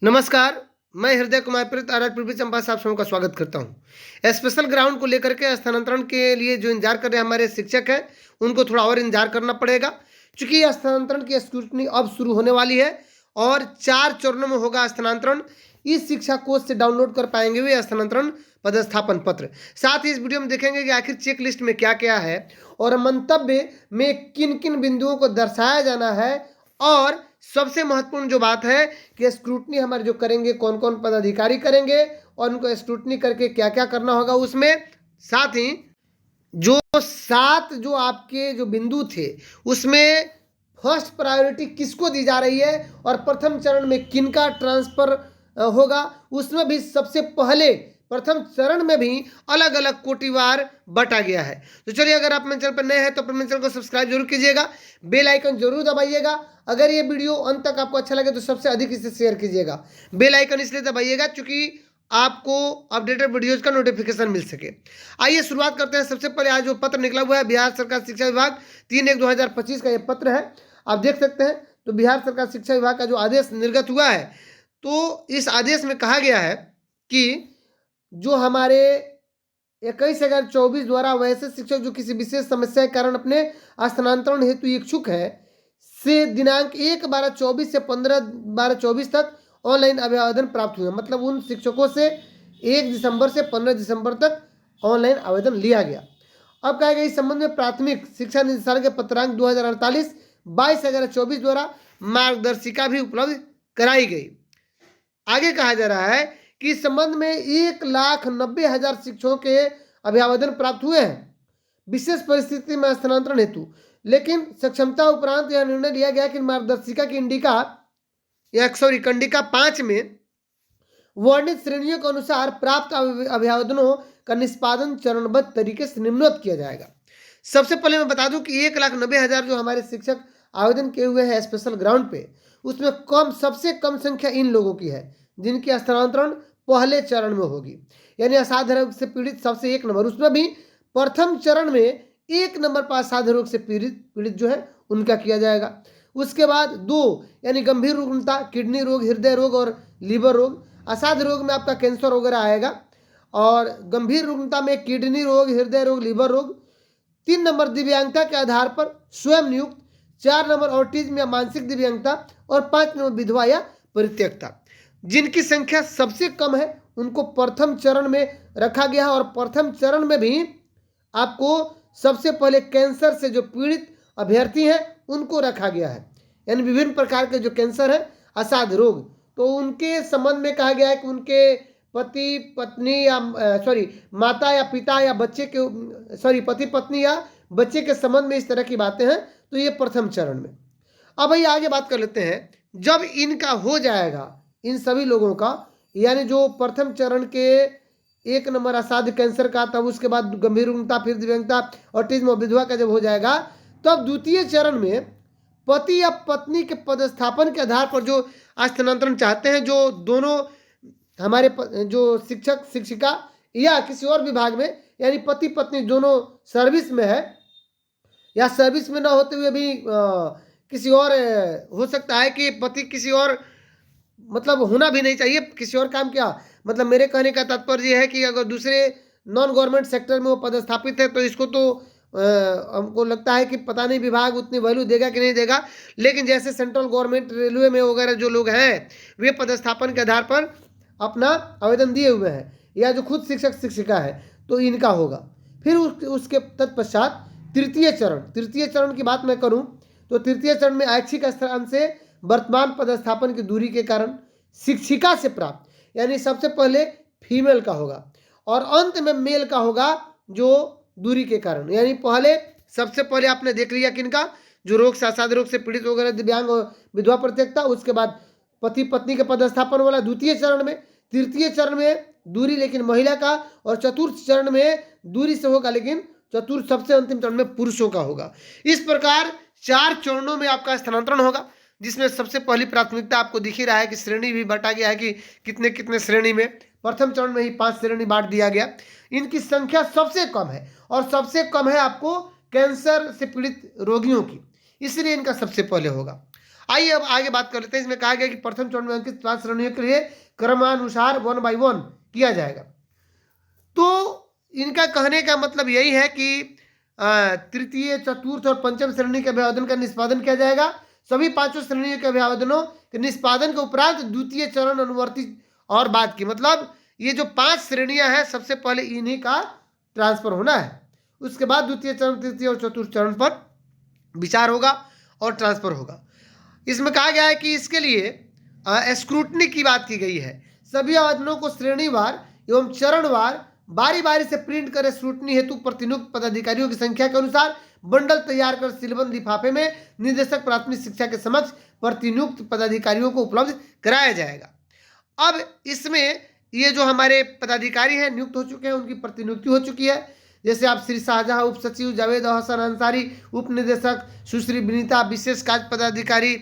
नमस्कार। मैं हृदय कुमार प्रीत आर पृथ्वी चंपा से आप सबका स्वागत करता हूं। स्पेशल ग्राउंड को लेकर के स्थानांतरण के लिए जो इंतजार कर रहे हमारे शिक्षक हैं उनको थोड़ा और इंतजार करना पड़ेगा, क्योंकि स्थानांतरण की स्क्रूटनी अब शुरू होने वाली है और 4 चरणों में होगा स्थानांतरण। इस शिक्षा कोष से डाउनलोड कर पाएंगे वे स्थानांतरण पदस्थापन पत्र। साथ ही इस वीडियो में देखेंगे कि आखिर चेक लिस्ट में क्या क्या है और मंतव्य में किन किन बिंदुओं को दर्शाया जाना है, और सबसे महत्वपूर्ण जो बात है कि स्क्रूटनी हमारे जो करेंगे कौन कौन पदाधिकारी करेंगे और उनको स्क्रूटनी करके क्या क्या करना होगा उसमें। साथ ही जो 7 जो आपके जो बिंदु थे उसमें फर्स्ट प्रायोरिटी किसको दी जा रही है और प्रथम चरण में किनका ट्रांसफर होगा, उसमें भी सबसे पहले प्रथम चरण में भी अलग अलग कोटिवार बटा गया है। तो चलिए, अगर आप मेरे चैनल पर नए हैं तो अपने चैनल को सब्सक्राइब जरूर कीजिएगा, बेल आइकन जरूर दबाइएगा। अगर ये वीडियो अंत तक आपको अच्छा लगे तो सबसे अधिक इसे शेयर कीजिएगा। बेल आइकन इसलिए दबाइएगा क्योंकि आपको अपडेटेड वीडियोज का नोटिफिकेशन मिल सके। आइए शुरुआत करते हैं। सबसे पहले आज जो पत्र निकला हुआ है बिहार सरकार शिक्षा विभाग 3/1/2025 का ये पत्र है, आप देख सकते हैं। तो बिहार सरकार शिक्षा विभाग का जो आदेश निर्गत हुआ है, तो इस आदेश में कहा गया है कि जो हमारे 21/11/24 द्वारा वैसे शिक्षक जो किसी विशेष समस्या के कारण अपने स्थानांतरण हेतु इच्छुक है से दिनांक 1/12/24 से 15/12/24 तक ऑनलाइन आवेदन प्राप्त हुए। मतलब उन शिक्षकों से 1 दिसंबर से 15 दिसंबर तक ऑनलाइन आवेदन लिया गया। अब कहा गया इस संबंध में प्राथमिक शिक्षा निदेशालय के पत्रांक 2048 22/11/24 द्वारा मार्गदर्शिका भी उपलब्ध कराई गई। आगे कहा जा रहा है कि इस संबंध में 1,90,000 शिक्षकों के अभिआवेदन प्राप्त हुए हैं विशेष परिस्थिति में स्थानांतरण हेतु, लेकिन सक्षमता उपरांत यह निर्णय लिया गया कि मार्गदर्शिका की कंडिका 5 में वर्णित श्रेणियों के अनुसार प्राप्त अभिआवेदनों का निष्पादन चरणबद्ध तरीके से निम्नवत किया जाएगा। सबसे पहले मैं बता दूं कि 1,90,000 जो हमारे शिक्षक आवेदन किए हुए हैं स्पेशल ग्राउंड पे, उसमें सबसे कम संख्या इन लोगों की है जिनकी स्थानांतरण पहले चरण में होगी, यानी असाध्य रोग से पीड़ित सबसे 1 नंबर। उसमें भी प्रथम चरण में 1 नंबर पर असाध्य रोग से पीड़ित जो है उनका किया जाएगा। उसके बाद 2 यानी गंभीर रुग्णता, किडनी रोग, हृदय रोग और लीवर रोग। असाध्य रोग में आपका कैंसर वगैरह आएगा, और गंभीर रुग्णता में किडनी रोग, हृदय रोग, लीवर रोग। 3 नंबर दिव्यांगता के आधार पर स्वयं नियुक्त। 4 नंबर ऑटिज्म या मानसिक दिव्यांगता, और 5 नंबर विधवा या परित्यक्ता। जिनकी संख्या सबसे कम है उनको प्रथम चरण में रखा गया है, और प्रथम चरण में भी आपको सबसे पहले कैंसर से जो पीड़ित अभ्यर्थी हैं उनको रखा गया है, यानी विभिन्न प्रकार के जो कैंसर है, असाध्य रोग, तो उनके संबंध में कहा गया है कि उनके पति पत्नी या माता या पिता या बच्चे के पति पत्नी या बच्चे के संबंध में इस तरह की बातें हैं, तो ये प्रथम चरण में। अब भाई आगे बात कर लेते हैं। जब इनका हो जाएगा इन सभी लोगों का, यानी जो प्रथम चरण के 1 नंबर असाध्य कैंसर का, तब उसके बाद गंभीर रुग्णता, फिर दिव्यांगता, ऑटिज्म और विधवा का जब हो जाएगा, तब द्वितीय चरण में पति या पत्नी के पदस्थापन के आधार पर जो स्थानांतरण चाहते हैं, जो दोनों हमारे जो शिक्षक शिक्षिका या किसी और विभाग में, यानी पति पत्नी दोनों सर्विस में है या सर्विस में ना होते हुए भी किसी और हो सकता है कि पति किसी और, मतलब होना भी नहीं चाहिए किसी और काम। क्या मतलब, मेरे कहने का तात्पर्य यह है कि अगर दूसरे नॉन गवर्नमेंट सेक्टर में वो पदस्थापित है तो इसको तो हमको लगता है कि पता नहीं विभाग उतनी वैल्यू देगा कि नहीं देगा, लेकिन जैसे सेंट्रल गवर्नमेंट रेलवे में वगैरह जो लोग हैं वे पदस्थापन के आधार पर अपना आवेदन दिए हुए हैं, या जो खुद शिक्षक शिक्षिका है, तो इनका होगा। फिर उसके तत्पश्चात तृतीय चरण की बात मैं करूं तो तृतीय चरण में ऐच्छिक स्थान से वर्तमान पदस्थापन की दूरी के कारण शिक्षिका से प्राप्त, यानी सबसे पहले फीमेल का होगा और अंत में मेल का होगा जो दूरी के कारण। यानी पहले सबसे पहले आपने देख लिया किनका, जो रोग से असाध्य रोग से पीड़ित वगैरह, दिव्यांग और विधवा परित्यक्ता। उसके बाद पति पत्नी के पदस्थापन वाला द्वितीय चरण में। तृतीय चरण में दूरी लेकिन महिला का, और चतुर्थ चरण में दूरी से होगा लेकिन चतुर्थ सबसे अंतिम चरण में पुरुषों का होगा। इस प्रकार 4 चरणों में आपका स्थानांतरण होगा, जिसमें सबसे पहली प्राथमिकता आपको दिख ही रहा है कि श्रेणी भी बांटा गया है कि कितने कितने श्रेणी में। प्रथम चरण में ही 5 श्रेणी बांट दिया गया। इनकी संख्या सबसे कम है, और सबसे कम है आपको कैंसर से पीड़ित रोगियों की, इसलिए इनका सबसे पहले होगा। आइए अब आगे बात कर लेते हैं। इसमें कहा गया कि प्रथम चरण में अंकित 5 श्रेणियों के लिए क्रमानुसार 1 by 1 किया जाएगा। तो इनका कहने का मतलब यही है कि तृतीय, चतुर्थ और पंचम श्रेणी के अभिवादन का निष्पादन किया जाएगा। सभी पांचों श्रेणियों के अभिवादनों के निष्पादन के उपरांत द्वितीय चरण अनुवर्ती और बाद की, मतलब ये जो 5 श्रेणियां हैं सबसे पहले इन्हीं का ट्रांसफर होना है, उसके बाद द्वितीय चरण, तृतीय और चतुर्थ चरण पर विचार होगा और ट्रांसफर होगा। इसमें कहा गया है कि इसके लिए स्क्रूटनी की बात की गई है। सभी आवेदनों को श्रेणीवार एवं चरणवार बारी बारी से प्रिंट कर स्क्रूटनी हेतु प्रतिनियुक्त पदाधिकारियों की संख्या के अनुसार बंडल तैयार कर सीलबंद लिफाफे में निदेशक प्राथमिक शिक्षा के समक्ष प्रतिनियुक्त पदाधिकारियों को उपलब्ध कराया जाएगा। अब इसमें ये जो हमारे पदाधिकारी हैं नियुक्त हो चुके हैं, उनकी प्रतिनियुक्ति हो चुकी है। जैसे आप श्री शाहजहां उप सचिव, जावेद हसन अंसारी उप निदेशक, सुश्री विनीता विशेष कार्य पदाधिकारी,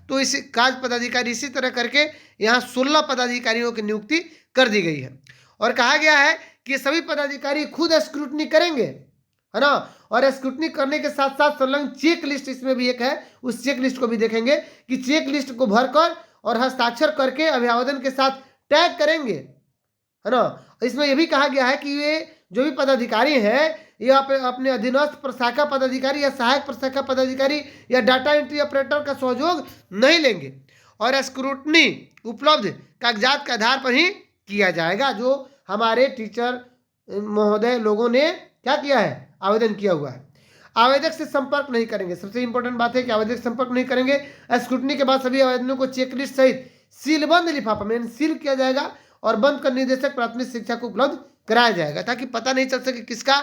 तो इस कार्य पदाधिकारी इसी तरह करके यहाँ 16 पदाधिकारियों की नियुक्ति कर दी गई है। और कहा गया है कि सभी पदाधिकारी खुद स्क्रूटनी करेंगे, है ना, और स्क्रूटनी करने के साथ साथ संलग्न चेक लिस्ट इसमें भी एक है, उस चेक लिस्ट को भी देखेंगे कि चेक लिस्ट को भरकर और हस्ताक्षर करके अभिवादन के साथ टैग करेंगे, है ना। इसमें यह भी कहा गया है कि ये जो भी पदाधिकारी हैं ये अपने अधीनस्थ प्रशाखा पदाधिकारी या सहायक प्रशाखा पदाधिकारी या डाटा एंट्री ऑपरेटर का सहयोग नहीं लेंगे और स्क्रूटनी उपलब्ध कागजात के आधार पर ही किया जाएगा। जो हमारे टीचर महोदय लोगों ने क्या किया है, आवेदन किया हुआ है। आवेदक से संपर्क नहीं करेंगे, सबसे इंपॉर्टेंट बात है कि आवेदक से संपर्क नहीं करेंगे। स्क्रूटनी के बाद सभी आवेदनों को चेकलिस्ट सहित सीलबंद लिफाफा में सील किया जाएगा और बंद कर निदेशक प्राथमिक शिक्षा को उपलब्ध कराया जाएगा, ताकि पता नहीं चल सके किसका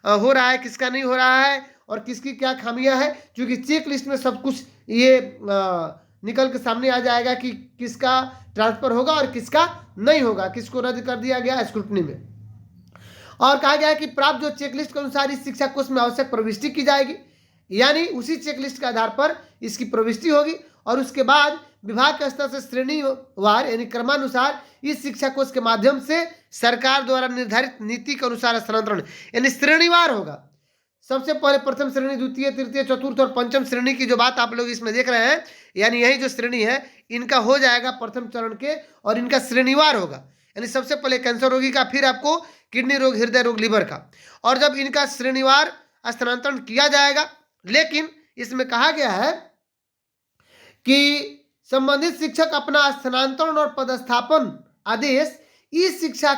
हो रहा है, किसका नहीं हो रहा है और किसकी क्या खामियां है। क्योंकि चेक लिस्ट में सब कुछ ये निकल के सामने आ जाएगा कि किसका ट्रांसफर होगा और किसका नहीं होगा, किसको रद्द कर दिया गया स्क्रूटनी में। और कहा गया है कि प्राप्त जो चेकलिस्ट के अनुसार इस शिक्षा कोर्स में आवश्यक प्रविष्टि की जाएगी, यानी उसी चेकलिस्ट के आधार पर इसकी प्रविष्टि होगी और उसके बाद विभाग के स्तर से श्रेणीवार यानी क्रमानुसार इस शिक्षा कोर्स के माध्यम से सरकार द्वारा निर्धारित नीति के अनुसार स्थानांतरण यानी श्रेणीवार होगा। सबसे पहले प्रथम श्रेणी, द्वितीय, तृतीय, चतुर्थ और पंचम श्रेणी की जो बात आप लोग इसमें देख रहे हैं, यानी यही जो श्रेणी है इनका हो जाएगा प्रथम चरण के और इनका श्रेणीवार होगा। यानी सबसे पहले कैंसर रोगी का, फिर आपको किडनी रोग, हृदय रोग, लीवर का, और जब इनका श्रेणीवार स्थानांतरण किया जाएगा। लेकिन इसमें कहा गया है कि संबंधित शिक्षक अपना स्थानांतरण और पदस्थापन आदेश इस शिक्षा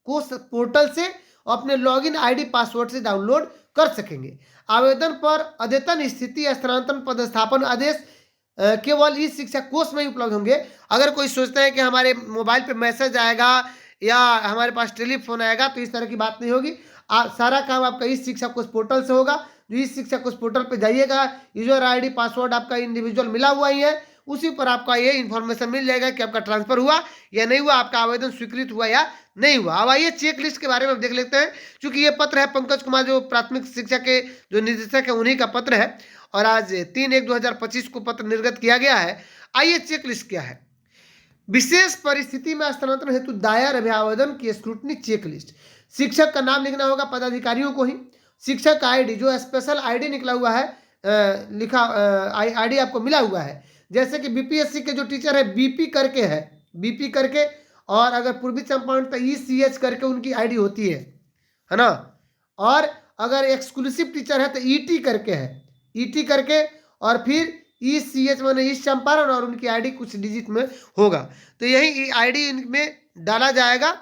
कोर्स पोर्टल से अपने लॉगिन आईडी पासवर्ड से डाउनलोड कर सकेंगे। आवेदन पर अद्यतन स्थिति स्थानांतरण पदस्थापन आदेश केवल इस शिक्षा कोर्स में ही उपलब्ध होंगे। अगर कोई सोचता है कि हमारे मोबाइल पे मैसेज आएगा या हमारे पास टेलीफोन आएगा, तो इस तरह की बात नहीं होगी। सारा काम आपका इस शिक्षा कोर्स पोर्टल से होगा। जो इस शिक्षा कोर्स पोर्टल पे जाइएगा, यूजर आईडी पासवर्ड आपका इंडिविजुअल मिला हुआ ही है, उसी पर आपका ये इन्फॉर्मेशन मिल जाएगा कि आपका ट्रांसफर हुआ या नहीं हुआ, आपका आवेदन स्वीकृत हुआ या नहीं हुआ। अब आइए चेक लिस्ट के बारे में देख लेते हैं। चूंकि ये पत्र है पंकज कुमार जो प्राथमिक शिक्षा के जो निदेशक है उन्हीं का पत्र है और आज 3/1/2025 को पत्र निर्गत किया गया है। आइए चेक लिस्ट क्या है। विशेष परिस्थिति में स्थानांतरण हेतु दायर अभिवादन की स्क्रूटनी चेक लिस्ट। शिक्षक का नाम लिखना होगा पदाधिकारियों को ही। शिक्षक का आईडी जो स्पेशल आईडी निकला हुआ है, आईडी आपको मिला हुआ है। जैसे कि बीपीएससी के जो टीचर है बीपी करके है, बीपी करके, और अगर पूर्वी चंपारण तो ईसीएच करके उनकी आईडी होती है ना। और अगर एक्सक्लूसिव टीचर है तो ईटी करके है, ईटी करके, और फिर ईसीएच माने ईस्ट चंपारण और उनकी आईडी कुछ डिजिट में होगा। तो यही आईडी इनमें डाला जाएगा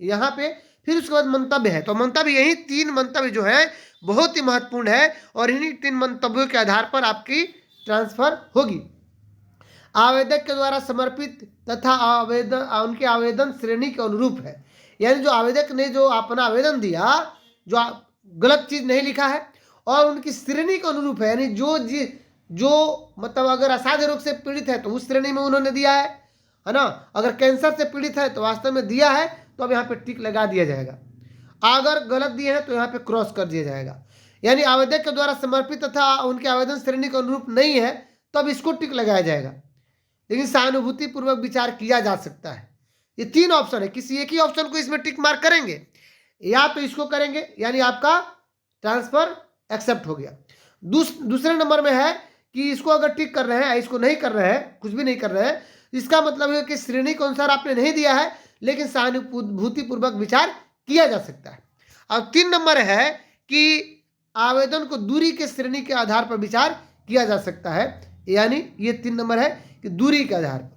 यहाँ पे। फिर उसके बाद मंतव्य है, तो मंतव्य यही 3 मंतव्य जो है बहुत ही महत्वपूर्ण है और इन्हीं 3 मंतव्यों के आधार पर आपकी ट्रांसफर होगी। आवेदक के द्वारा समर्पित तथा उनके आवेदन श्रेणी के अनुरूप है। यानी जो आवेदक ने जो अपना आवेदन दिया, जो गलत चीज नहीं लिखा है और उनकी श्रेणी के अनुरूप है, यानी जो मतलब अगर असाध्य रोग से पीड़ित है तो उस श्रेणी में उन्होंने दिया है ना। अगर कैंसर से पीड़ित है तो वास्तव में दिया है, तो अब यहाँ पे टिक लगा दिया जाएगा। अगर गलत दिए हैं तो यहाँ पे क्रॉस कर दिया जाएगा। यानी आवेदक के द्वारा समर्पित तथा उनके आवेदन श्रेणी के अनुरूप नहीं है तो अब इसको टिक लगाया जाएगा, लेकिन सहानुभूति पूर्वक विचार किया जा सकता है। ये 3 ऑप्शन है, किसी एक ही ऑप्शन को इसमें टिक मार्क करेंगे या तो इसको करेंगे, यानी आपका ट्रांसफर एक्सेप्ट हो गया। दूसरे नंबर में है कि इसको अगर टिक कर रहे हैं, इसको नहीं कर रहे हैं, कुछ भी नहीं कर रहे हैं, इसका मतलब है कि श्रेणी के अनुसार आपने नहीं दिया है, लेकिन सहानुभूतिपूर्वक विचार किया जा सकता है। अब 3 नंबर है कि आवेदन को दूरी के श्रेणी के आधार पर विचार किया जा सकता है, यानी ये 3 नंबर है कि दूरी के आधार पर।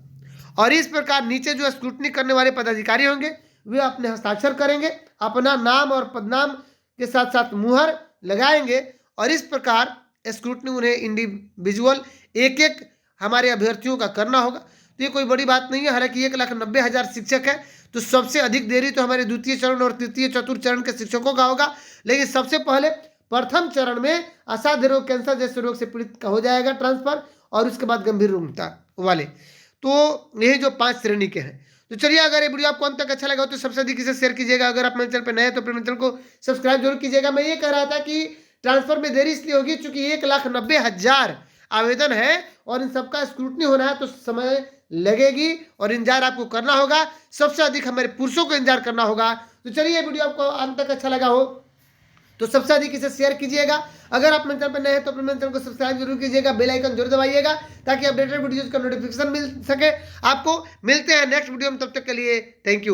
और इस प्रकार नीचे जो स्क्रूटनी करने वाले पदाधिकारी होंगे वे अपने हस्ताक्षर करेंगे, अपना नाम और पदनाम के साथ साथ मुहर लगाएंगे, और इस प्रकार स्क्रूटनी उन्हें इंडिविजुअल एक एक हमारे अभ्यर्थियों का करना होगा। तो ये कोई बड़ी बात नहीं है। हालांकि 1,90,000 शिक्षक है, तो सबसे अधिक देरी तो हमारे द्वितीय चरण और तृतीय चतुर्थ चरण के शिक्षकों का होगा। लेकिन सबसे पहले प्रथम चरण में असाध्य रोग, कैंसर जैसे रोग से पीड़ित का हो जाएगा ट्रांसफर, और उसके बाद गंभीर रोगता वाले। तो यही जो 5 श्रेणी के हैं। तो चलिए, अगर ये वीडियो आपको अंत तक अच्छा लगा हो तो सबसे अधिक इसे शेयर कीजिएगा। अगर आप मेरे चैनल पर नए हैं तो मेरे चैनल को सब्सक्राइब जरूर कीजिएगा। मैं ये कह रहा था कि ट्रांसफर में देरी इसलिए होगी क्योंकि 1,90,000 आवेदन है और इन सबका स्क्रूटनी होना है, तो समय लगेगी और इंतजार आपको करना होगा। सबसे अधिक हमारे पुरुषों को इंतजार करना होगा। तो चलिए, ये वीडियो आपको अंत तक अच्छा लगा हो तो सबसे अधिक इसे शेयर कीजिएगा। अगर आप मेरे चैनल पर नए हैं तो अपने चैनल को सब्सक्राइब जरूर कीजिएगा, बेल आइकन जरूर दबाइएगा ताकि अपडेटेड वीडियोज का नोटिफिकेशन मिल सके आपको। मिलते हैं नेक्स्ट वीडियो में, तब तक के लिए थैंक यू।